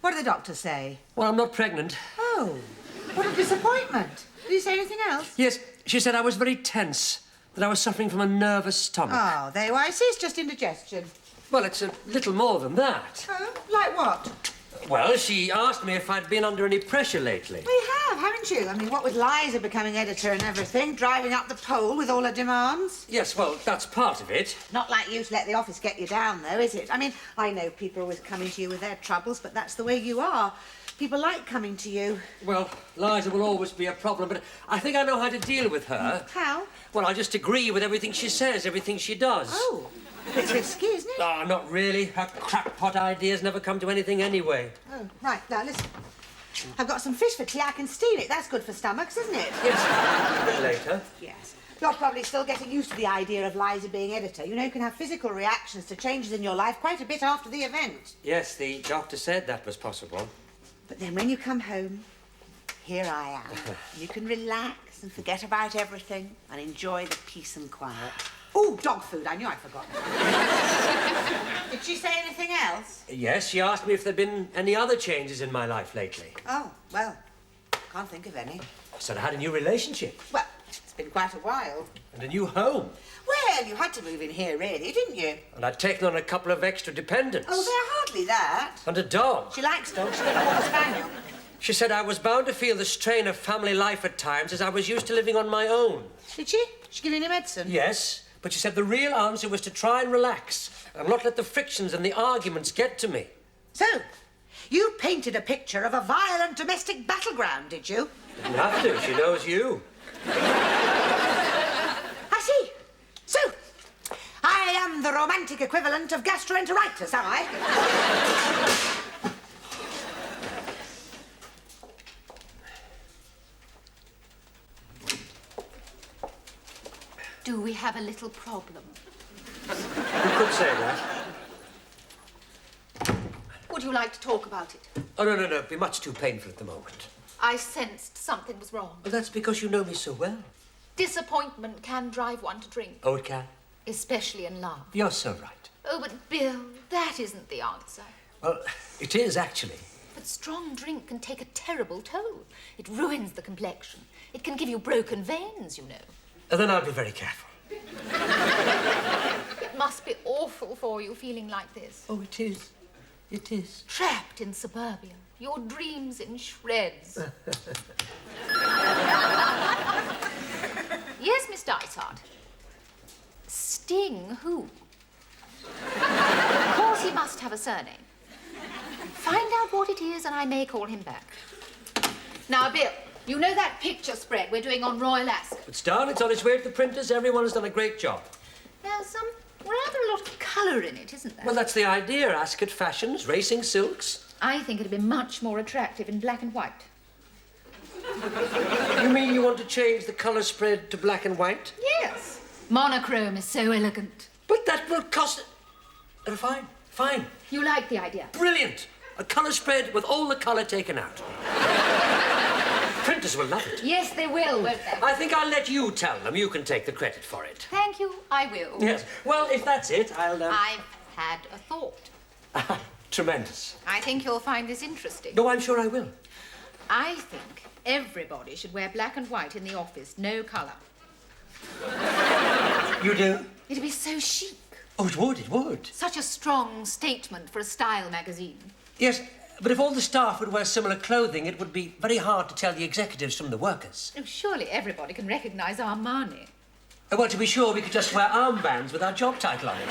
What did the doctor say? Well, I'm not pregnant. Oh, what a disappointment. Did he say anything else? Yes, she said I was very tense, that I was suffering from a nervous stomach. Oh, there you are. I see it's just indigestion. Well, it's a little more than that. Oh, like what? Well, she asked me if I'd been under any pressure lately. We have, haven't you? I mean, what with Liza becoming editor and everything, driving up the pole with all her demands. Yes, well, that's part of it. Not like you to let the office get you down, though, is it? I mean, I know people are always coming to you with their troubles, but that's the way you are. People like coming to you. Well, Liza will always be a problem, but I think I know how to deal with her. How? Well, I just agree with everything she says, everything she does. Oh, a bit risky, isn't it? Oh, not really. Her crackpot ideas never come to anything anyway. Oh, right. Now, listen. I've got some fish for tea. I can steam it. That's good for stomachs, isn't it? Yes, a bit later. Yes. You're probably still getting used to the idea of Liza being editor. You know, you can have physical reactions to changes in your life quite a bit after the event. Yes, the doctor said that was possible. But then when you come home, here I am. You can relax and forget about everything and enjoy the peace and quiet. Oh, dog food. I knew I'd forgotten. Did she say anything else? Yes, she asked me if there'd been any other changes in my life lately. Oh, well, can't think of any. I said I had a new relationship. Well, it's been quite a while. And a new home. Well, you had to move in here, really, didn't you? And I'd taken on a couple of extra dependents. Oh, they're hardly that. And a dog. She likes dogs. She's got a Border Spaniel. She said I was bound to feel the strain of family life at times as I was used to living on my own. Did she? She give you any medicine? Yes, but she said the real answer was to try and relax and not let the frictions and the arguments get to me. So, you painted a picture of a violent domestic battleground, did you? Didn't have to. She knows you. I see. So, I am the romantic equivalent of gastroenteritis, am I? Do we have a little problem? You could say that. Would you like to talk about it? Oh, no. It'd be much too painful at the moment. I sensed something was wrong. Well, that's because you know me so well. Disappointment can drive one to drink, Oh, it can? especially in love. You're so right. Oh, but Bill, that isn't the answer. Well, it is, actually. But strong drink can take a terrible toll. It ruins the complexion. It can give you broken veins, you know. And then I'll be very careful. It must be awful for you feeling like this. Oh, it is. It is. Trapped in suburbia, your dreams in shreds. Yes, Miss Dysart. Sting who? Of course he must have a surname. Find out what it is and I may call him back. Now, Bill, you know that picture spread we're doing on Royal Ascot? It's done. It's on its way to the printers. Everyone has done a great job. There's rather a lot of colour in it, isn't there? Well, that's the idea. Ascot fashions, racing silks. I think it'd be much more attractive in black and white. You mean you want to change the colour spread to black and white? Yes. Monochrome is so elegant. But that will cost... Fine. You like the idea? Brilliant. A colour spread with all the colour taken out. Printers will love it. Yes, they will, won't they? I think I'll let you tell them. You can take the credit for it. Thank you, I will. Yes. Well, if that's it, I'll... I've had a thought. Tremendous. I think you'll find this interesting. No, I'm sure I will. I think everybody should wear black and white in the office, no colour. You do? It'd be so chic. Oh, it would. Such a strong statement for a style magazine. Yes, but if all the staff would wear similar clothing, it would be very hard to tell the executives from the workers. Oh, surely everybody can recognise Armani. Well, to be sure, we could just wear armbands with our job title on it.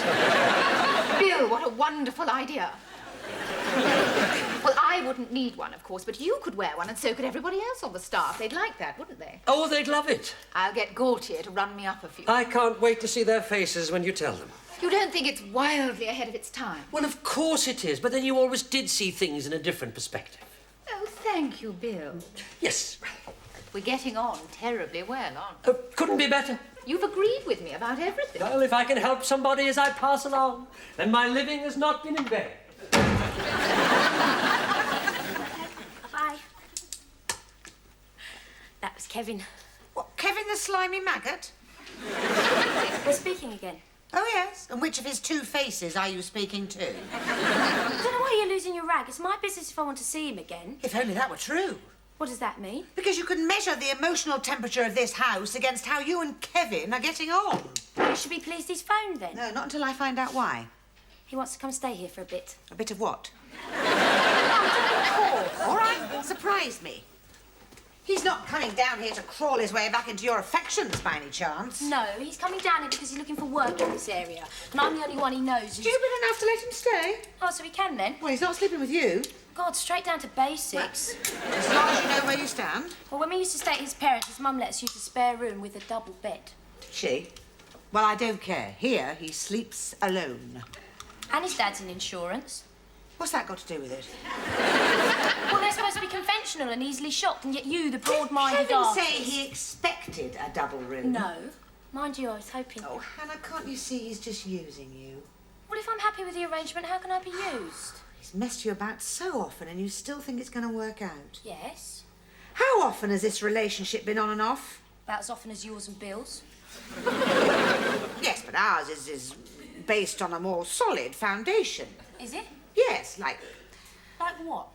Bill, what a wonderful idea. Well, I wouldn't need one, of course, but you could wear one and so could everybody else on the staff. They'd like that, wouldn't they? Oh, they'd love it. I'll get Gaultier to run me up a few. I can't wait to see their faces when you tell them. You don't think it's wildly ahead of its time? Well, of course it is, but then you always did see things in a different perspective. Oh, thank you, Bill. Yes. We're getting on terribly well, aren't we? Couldn't be better. You've agreed with me about everything. Well, if I can help somebody as I pass along, then my living has not been in vain. Bye. That was Kevin. What, Kevin the slimy maggot? We're speaking again. Oh, yes. And which of his two faces are you speaking to? I don't know why you're losing your rag. It's my business if I want to see him again. If only that were true. What does that mean? Because you can measure the emotional temperature of this house against how you and Kevin are getting on. You should be pleased he's phoned then. No, not until I find out why. He wants to come stay here for a bit. A bit of what? All right, surprise me. He's not coming down here to crawl his way back into your affections by any chance. No, he's coming down here because he's looking for work in this area. And I'm the only one he knows who's... Stupid enough to let him stay? Oh, so he can then? Well, he's not sleeping with you. God, straight down to basics. As long as you know where you stand. Well, when we used to stay at his parents', his mum let us use the spare room with a double bed. Did she? Well, I don't care. Here, he sleeps alone. And his dad's in insurance. What's that got to do with it? Well, they're supposed to be conventional and easily shopped, and yet you, the broad-minded Kevin artist... say he expected a double room? No. Mind you, I was hoping... Oh, Hannah, can't you see he's just using you? Well, if I'm happy with the arrangement, how can I be used? He's messed you about so often and you still think it's going to work out. Yes. How often has this relationship been on and off? About as often as yours and Bill's. Yes, but ours is based on a more solid foundation. Is it? Yes, like what?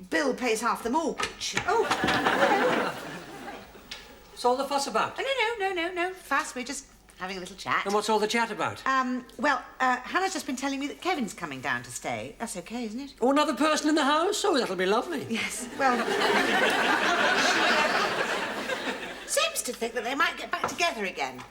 Bill pays half the mortgage. Oh, What's all the fuss about? no. Fast, we're just having a little chat. And what's all the chat about? Hannah's just been telling me that Kevin's coming down to stay. That's okay, isn't it? Oh, another person in the house? Oh, that'll be lovely. Yes, well... seems to think that they might get back together again.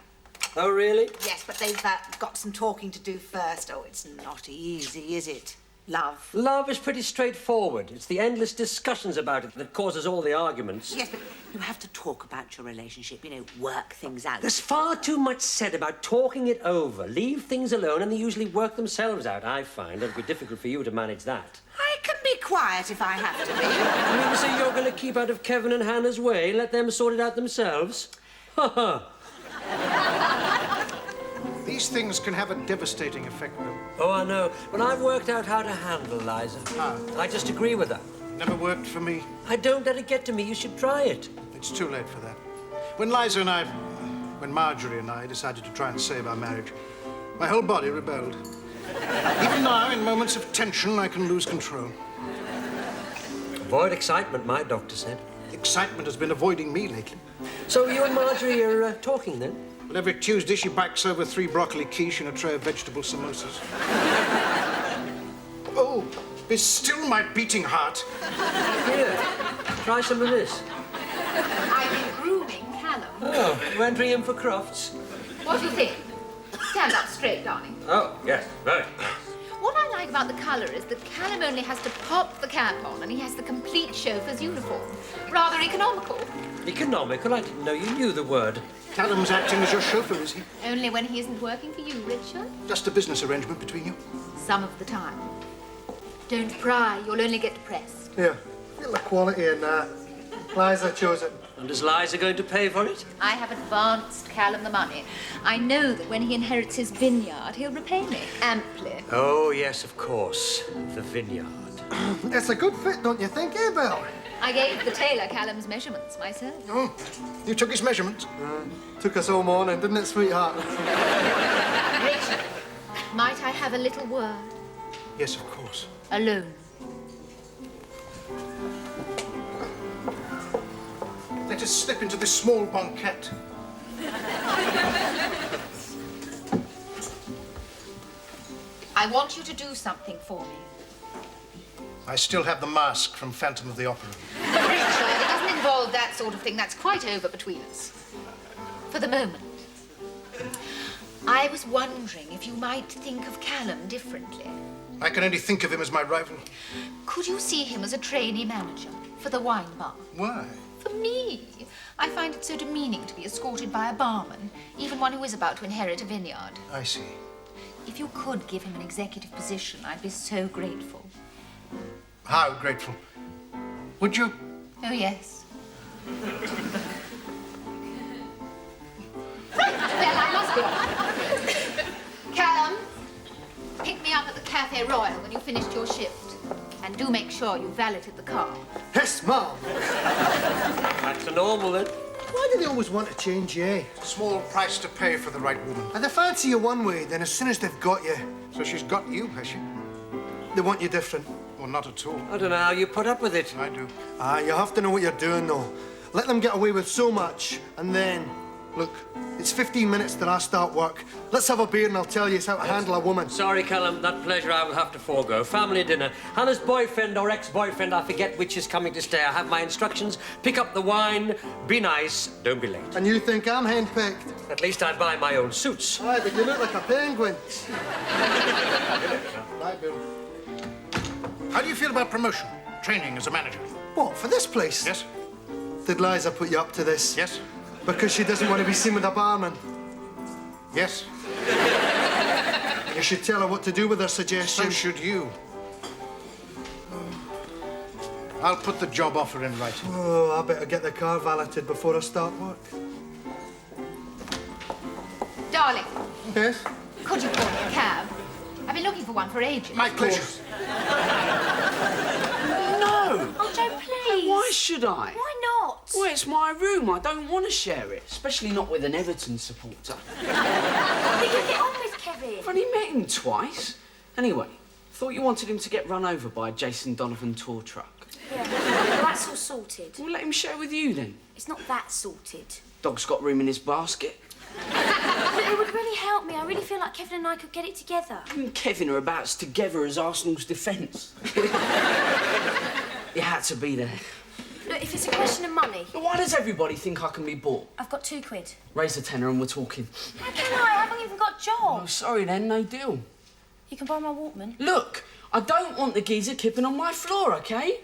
Oh, really? Yes, but they've got some talking to do first. Oh, it's not easy, is it? Love. Love is pretty straightforward. It's the endless discussions about it that causes all the arguments. Yes, but you have to talk about your relationship, work things out. There's far too much said about talking it over. Leave things alone and they usually work themselves out, I find. It'll be difficult for you to manage that. I can be quiet if I have to be. You mean to say you're going to keep out of Kevin and Hannah's way and let them sort it out themselves? Ha ha. These things can have a devastating effect, Bill. Oh, I know. But I've worked out how to handle Liza. Ah. I just agree with her. Never worked for me. I don't let it get to me. You should try it. It's too late for that. When Marjorie and I decided to try and save our marriage, my whole body rebelled. Even now, in moments of tension, I can lose control. Avoid excitement, my doctor said. Excitement has been avoiding me lately. So you and Marjorie are talking then? But every Tuesday, she backs over 3 broccoli quiche and a tray of vegetable samosas. Oh, be still my beating heart. Here, try some of this. I've been grooming Callum. Oh, you entering him for crofts? What do you think? Stand up straight, darling. Oh, yes, very. What I like about the colour is that Callum only has to pop the cap on and he has the complete chauffeur's uniform. Rather economical. Economical? I didn't know you knew the word. Callum's acting as your chauffeur, is he? Only when he isn't working for you, Richard. Just a business arrangement between you? Some of the time. Don't pry, you'll only get depressed. Here, feel the quality in that. Liza chose it. And is Liza going to pay for it? I have advanced Callum the money. I know that when he inherits his vineyard, he'll repay me amply. Oh, yes, of course. The vineyard. It's a good fit, don't you think, eh, Bill? I gave the tailor Callum's measurements myself. Oh, you took his measurements? Took us all morning, didn't it, sweetheart? Richard, might I have a little word? Yes, of course. Alone. Let us slip into this small banquette. I want you to do something for me. I still have the mask from Phantom of the Opera. Richard, it doesn't involve that sort of thing. That's quite over between us. For the moment. I was wondering if you might think of Callum differently. I can only think of him as my rival. Could you see him as a trainee manager for the wine bar? Why? For me. I find it so demeaning to be escorted by a barman, even one who is about to inherit a vineyard. I see. If you could give him an executive position, I'd be so grateful. How grateful. Would you? Oh, yes. Right, well, I must be off. Callum, pick me up at the Café Royal when you've finished your shift. And do make sure you valeted the car. Yes, Mum. Back to normal then. What do they always want to change you, eh? Small price to pay for the right woman. And they fancy you one way, then as soon as they've got you, So she's got you, has she? they want you different. Well, not at all. I don't know how you put up with it. I do. You have to know what you're doing, though. Let them get away with so much, and then... Look, it's 15 minutes till I start work. Let's have a beer and I'll tell you how to handle a woman. Sorry, Callum, that pleasure I will have to forego. Family dinner. Hannah's boyfriend or ex-boyfriend, I forget which is coming to stay. I have my instructions. Pick up the wine, be nice, don't be late. And you think I'm henpecked? At least I buy my own suits. Aye, but you look like a penguin. Right, Bill. How do you feel about promotion? Training as a manager? What, for this place? Yes? Did Liza put you up to this? Yes? Because she doesn't want to be seen with a barman. Yes? You should tell her what to do with her So suggestions. should you. I'll put the job offer in writing. Oh, I better get the car valeted before I start work. Darling, Yes? could you call me a cab? I've been looking for one for ages. My pleasure. No! Oh, Joe, please. Why should I? Why not? Well, it's my room. I don't want to share it, especially not with an Everton supporter. What did you get on with Kevin? I've only met him twice. Anyway, thought you wanted him to get run over by a Jason Donovan tour truck. Yeah, well, that's all sorted. We'll let him share with you then. It's not that sorted. Dog's got room in his basket. But it would really help me. I really feel like Kevin and I could get it together. You and Kevin are about as together as Arsenal's defence. You had to be there. Look, if it's a question of money, But why does everybody think I can be bought? I've got £2. Raise a tenner and we're talking. How can I? I haven't even got a Oh, job. sorry then, no deal. You can borrow my Walkman. Look, I don't want the geezer kipping on my floor, okay?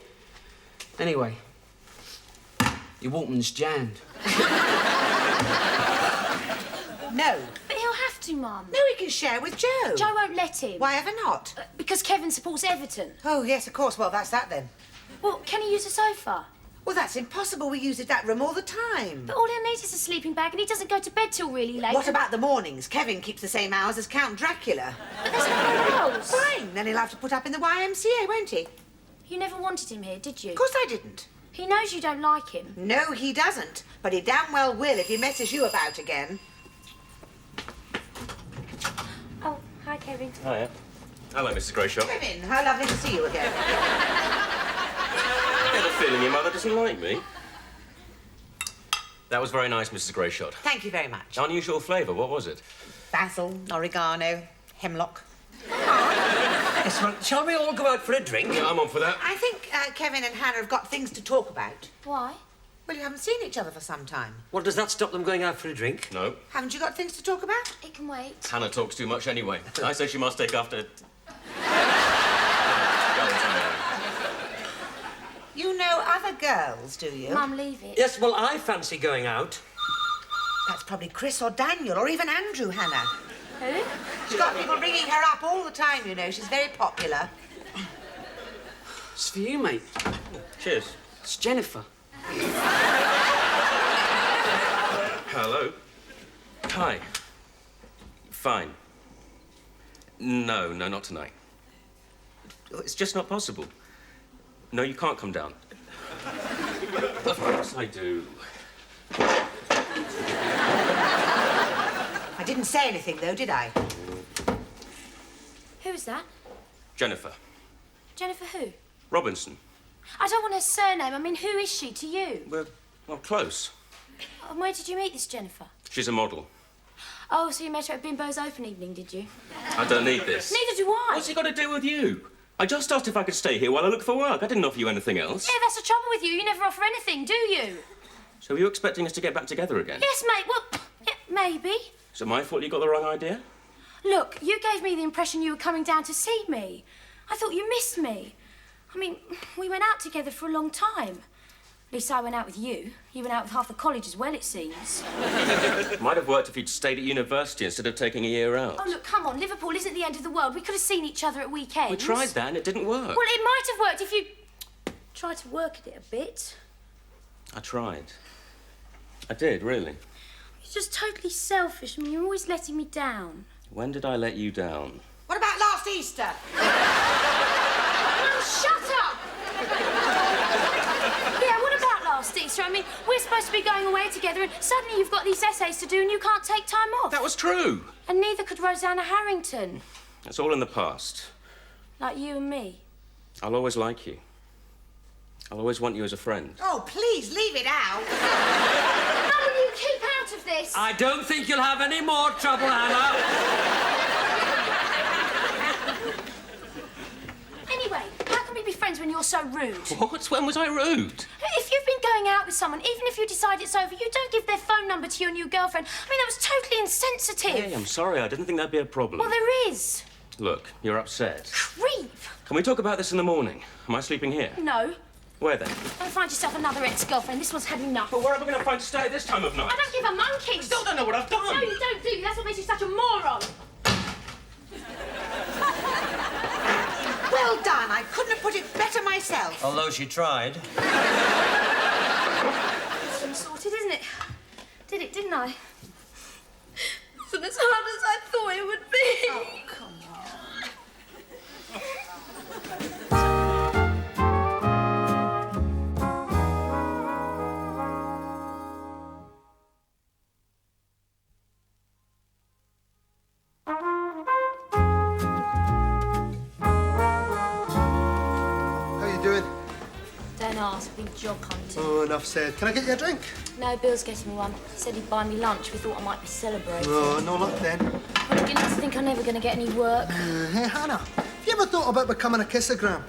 Anyway, your Walkman's jammed. No. But he'll have to, Mum. No, he can share with Joe. Joe won't let him. Why ever not? Because Kevin supports Everton. Oh, yes, of course. Well, that's that then. Well, can he use the sofa? Well, that's impossible. We use that room all the time. But all he needs is a sleeping bag and he doesn't go to bed till really late. What about the mornings? Kevin keeps the same hours as Count Dracula. But there's no one else. Fine. Then he'll have to put up in the YMCA, won't he? You never wanted him here, did you? Of course I didn't. He knows you don't like him. No, he doesn't. But he damn well will if he messes you about again. Oh, hi, Kevin. Hiya. Hello, Mrs. Greyshot. Kevin, how lovely to see you again. I get the feeling your mother doesn't like me. That was very nice, Mrs. Greyshot. Thank you very much. Unusual flavour, what was it? Basil, oregano, hemlock. Yes, well, shall we all go out for a drink? Yeah, I'm on for that. I think Kevin and Hannah have got things to talk about. Why? Well, you haven't seen each other for some time. Well, does that stop them going out for a drink? No. Haven't you got things to talk about? It can wait. Hannah talks too much anyway. I say she must take after... You know other girls, do you? Mum, leave it. Yes, well, I fancy going out. That's probably Chris or Daniel or even Andrew, Hannah. Who? She's got people ringing her up all the time, you know. She's very popular. It's for you, mate. Cheers. It's Jennifer. Hello. Hi. Fine. No, not tonight. It's just not possible. No, you can't come down. Of course I do. I didn't say anything, though, did I? Who's that? Jennifer. Jennifer who? Robinson. I don't want her surname. I mean, who is she to you? Well, close. And where did you meet this Jennifer? She's a model. Oh, so you met her at Bimbo's open evening, did you? I don't need this. Neither do I. What's it got to do with you? I just asked if I could stay here while I look for work. I didn't offer you anything else. Yeah, that's the trouble with you. You never offer anything, do you? So are you expecting us to get back together again? Yes, mate. Well, yeah, maybe. Is it my fault you got the wrong idea? Look, you gave me the impression you were coming down to see me. I thought you missed me. I mean, we went out together for a long time. At least I went out with you. You went out with half the college as well, it seems. Might have worked if you'd stayed at university instead of taking a year out. Oh, look, come on. Liverpool isn't the end of the world. We could have seen each other at weekends. We tried that and it didn't work. Well, it might have worked if you tried to work at it a bit. I tried. I did, really. You're just totally selfish. I mean, you're always letting me down. When did I let you down? What about last Easter? Oh, shut up! Yeah, what about last Easter? I mean, We're supposed to be going away together and suddenly you've got these essays to do and you can't take time off. That was true. And neither could Rosanna Harrington. It's all in the past. Like you and me. I'll always like you. I'll always want you as a friend. Oh, please, leave it out. How will you keep out of this? I don't think you'll have any more trouble, Hannah. Anyway, how can we be friends when you're so rude? What? When was I rude? If you've been going out with someone, even if you decide it's over, you don't give their phone number to your new girlfriend. I mean, that was totally insensitive. Hey, I'm sorry. I didn't think that'd be a problem. Well, there is. Look, you're upset. Creep. Can we talk about this in the morning? Am I sleeping here? No. Where then? Go find yourself another ex-girlfriend. This one's had enough. But where am I going to find to stay at this time of night? I don't give a monkey. Still don't know what I've done. No, you don't, do you? That's what makes you such a moron. Well done. I couldn't have put it better myself. Although she tried. It's been sorted, isn't it? Did it, didn't I? It wasn't as hard as I thought it would be. Oh, come on. Don't ask, been job hunting. Oh, enough said. Can I get you a drink? No, Bill's getting me one. He said he'd buy me lunch. We thought I might be celebrating. Oh, no luck then. I'm beginning to think I'm never going to get any work. Hey, Hannah, have you ever thought about becoming a kissogram?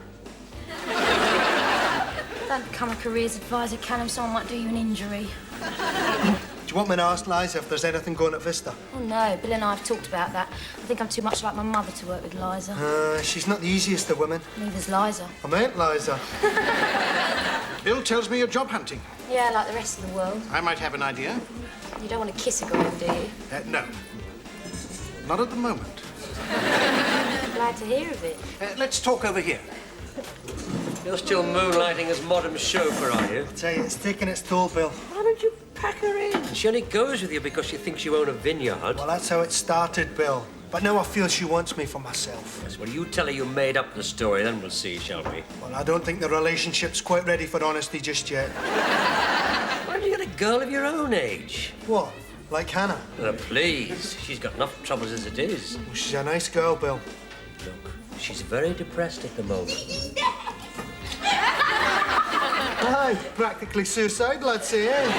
Don't become a careers advisor, Callum. Someone might do you an injury. Do you want me to ask Liza if there's anything going at Vista? Oh, no. Bill and I have talked about that. I think I'm too much like my mother to work with Liza. She's not the easiest of women. Neither's Liza. I meant Liza. Bill tells me you're job hunting. Yeah, like the rest of the world. I might have an idea. You don't want to kiss a girl, do you? No. Not at the moment. Glad to hear of it. Let's talk over here. You're still moonlighting as modern chauffeur, are you? I tell you, it's taking its toll, Bill. Why don't you pack her in? She only goes with you because she thinks you own a vineyard. Well, that's how it started, Bill. But now I feel she wants me for myself. Yes, well, you tell her you made up the story, then we'll see, shall we? Well, I don't think the relationship's quite ready for honesty just yet. Why don't you get a girl of your own age? What? Like Hannah? Please. She's got enough troubles as it is. Well, she's a nice girl, Bill. Look, she's very depressed at the moment. Aye, practically suicidal, I'd say, eh?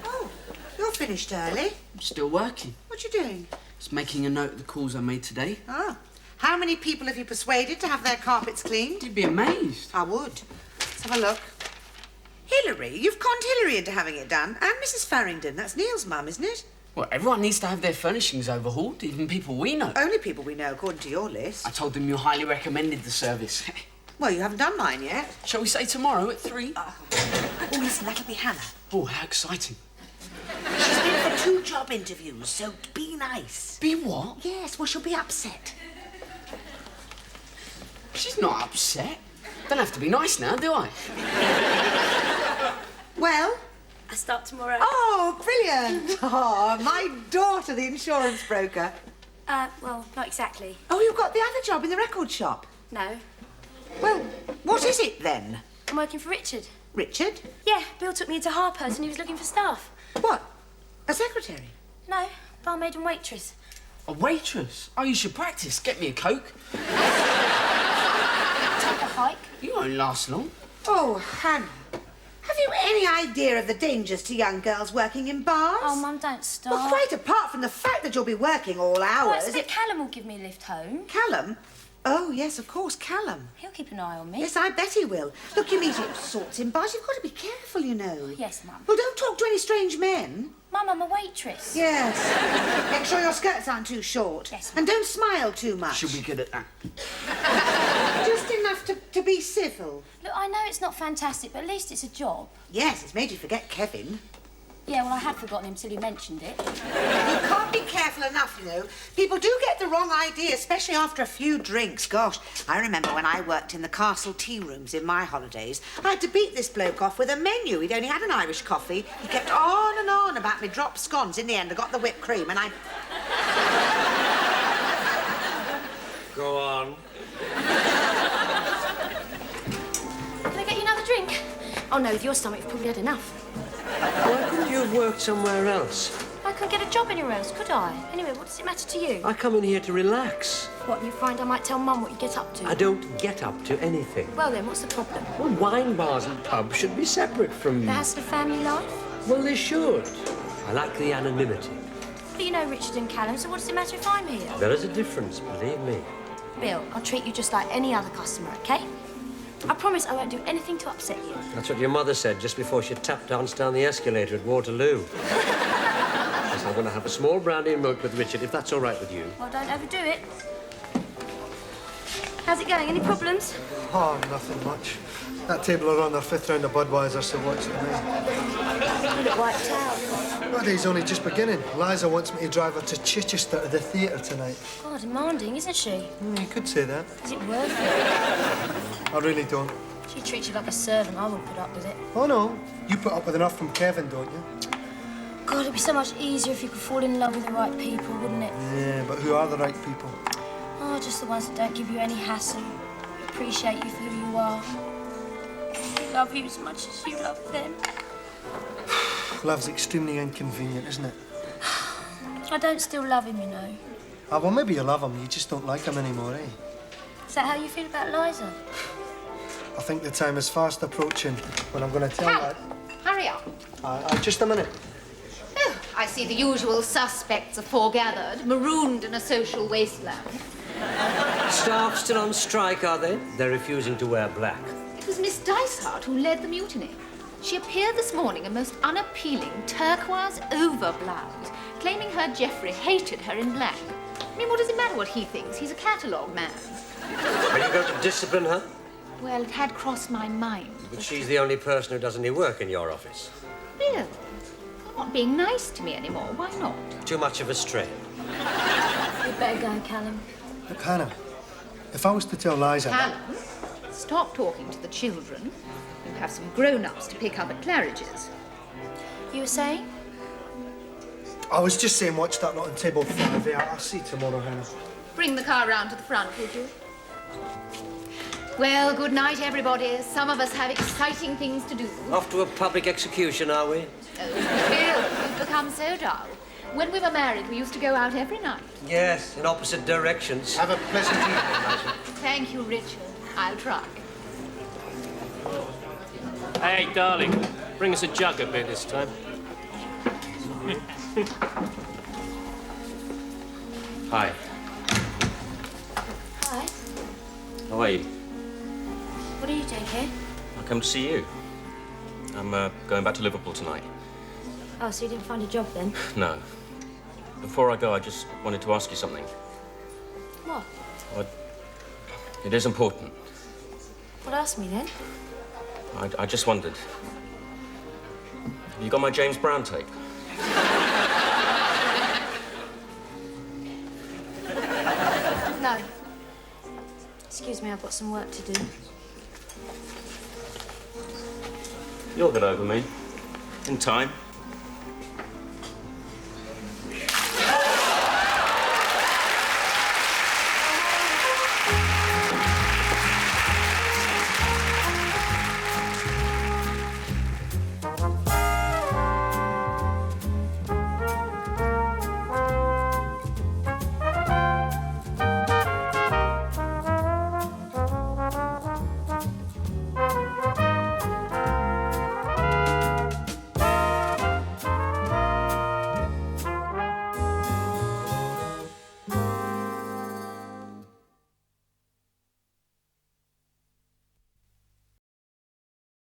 Oh, you're finished early. I'm still working. What you doing? Just making a note of the calls I made today. Oh. How many people have you persuaded to have their carpets cleaned? You'd be amazed. I would. Let's have a look. Hilary? You've conned Hilary into having it done. And Mrs. Farringdon. That's Neil's mum, isn't it? Well, everyone needs to have their furnishings overhauled, even people we know. Only people we know, according to your list. I told them you highly recommended the service. Well, you haven't done mine yet. Shall we say tomorrow at 3? Oh, listen, that'll be Hannah. Oh, how exciting. She's been for 2 job interviews, so be nice. Be what? Yes, well, she'll be upset. She's not upset. Don't have to be nice now, do I? Well? I start tomorrow. Oh, brilliant. Oh, my daughter, the insurance broker. Well, not exactly. Oh, you've got the other job in the record shop. No. Well, what is it then? I'm working for Richard. Richard? Yeah, Bill took me into Heartburn and he was looking for staff. What? A secretary? No, barmaid and waitress. A waitress? Oh, you should practice. Get me a Coke. Take a hike. You won't last long. Oh, Hannah. Have you any idea of the dangers to young girls working in bars? Oh, Mum, don't start. Well, quite apart from the fact that you'll be working all hours. Oh, Callum will give me a lift home. Callum? Oh, yes, of course, Callum. He'll keep an eye on me. Yes, I bet he will. Look, you meet all sorts in bars. You've got to be careful, you know. Yes, Mum. Well, don't talk to any strange men. Mum, I'm a waitress. Yes. Make sure your skirts aren't too short. Yes, and don't smile too much. She'll be good at that. Just enough to be civil. Look, I know it's not fantastic, but at least it's a job. Yes, it's made you forget Kevin. Yeah, well, I had forgotten him till you mentioned it. You can't be careful enough, you know. People do get the wrong idea, especially after a few drinks. Gosh, I remember when I worked in the castle tea rooms in my holidays, I had to beat this bloke off with a menu. He'd only had an Irish coffee. He kept on and on about me dropped scones. In the end, I got the whipped cream and I... Go on. Can I get you another drink? Oh, no, with your stomach, you've probably had enough. Why couldn't you have worked somewhere else? I couldn't get a job anywhere else, could I? Anyway, what does it matter to you? I come in here to relax. What, and you find I might tell Mum what you get up to? I don't get up to anything. Well, then, what's the problem? Well, wine bars and pubs should be separate from... The hassle of family life? Well, they should. I like the anonymity. But you know Richard and Callum, so what does it matter if I'm here? There is a difference, believe me. Bill, I'll treat you just like any other customer, OK? I promise I won't do anything to upset you. That's what your mother said just before she tap danced down the escalator at Waterloo. Yes, I'm going to have a small brandy and milk with Richard, if that's all right with you. Well, don't overdo it. How's it going? Any problems? Oh, nothing much. That table are on their 5th round of Budweiser, so what's it mean? You look wiped out. My day's only just beginning. Liza wants me to drive her to Chichester to the theatre tonight. God, demanding, isn't she? You could say that. Is it worth it? I really don't. She treats you like a servant. I wouldn't put up with it. Oh, no. You put up with enough from Kevin, don't you? God, it'd be so much easier if you could fall in love with the right people, wouldn't it? Yeah, but who are the right people? Oh, just the ones that don't give you any hassle, appreciate you for who you are, love you as much as you love them. Love's extremely inconvenient, isn't it? I don't still love him, you know. Ah, well, maybe you love him, you just don't like him anymore, eh? Is that how you feel about Liza? I think the time is fast approaching when I'm going to tell Cal, that... hurry up. Just a minute. Oh, I see the usual suspects are foregathered, marooned in a social wasteland. Staff still on strike, are they? They're refusing to wear black. It was Miss Dysart who led the mutiny. She appeared this morning in most unappealing turquoise overblouse, claiming her Geoffrey hated her in black. I mean, what does it matter what he thinks? He's a catalogue man. Are you going to discipline her? Well, it had crossed my mind. But she's the only person who does any work in your office. Bill, you're not being nice to me anymore. Why not? Too much of a strain. You'd better go, Callum. Look, Hannah, if I was to tell Liza... Callum, stop talking to the children. You have some grown-ups to pick up at Claridge's. You were saying? I was just saying watch that lot on table 5. Yeah, I'll see you tomorrow, Hannah. Bring the car round to the front, would you? Well, good night, everybody. Some of us have exciting things to do. Off to a public execution, are we? Oh, Bill, you've become so dull. When we were married, we used to go out every night. Yes, in opposite directions. Have a pleasant evening, Liza. Thank you, Richard. I'll try. Hey, darling, bring us a jug of beer this time. Hi. Hi. How are you? What are you doing here? I come to see you. I'm going back to Liverpool tonight. Oh, so you didn't find a job then? No. Before I go, I just wanted to ask you something. What? It is important. Well, ask me then. I just wondered. Have you got my James Brown tape? No. Excuse me, I've got some work to do. You'll get over me. In time.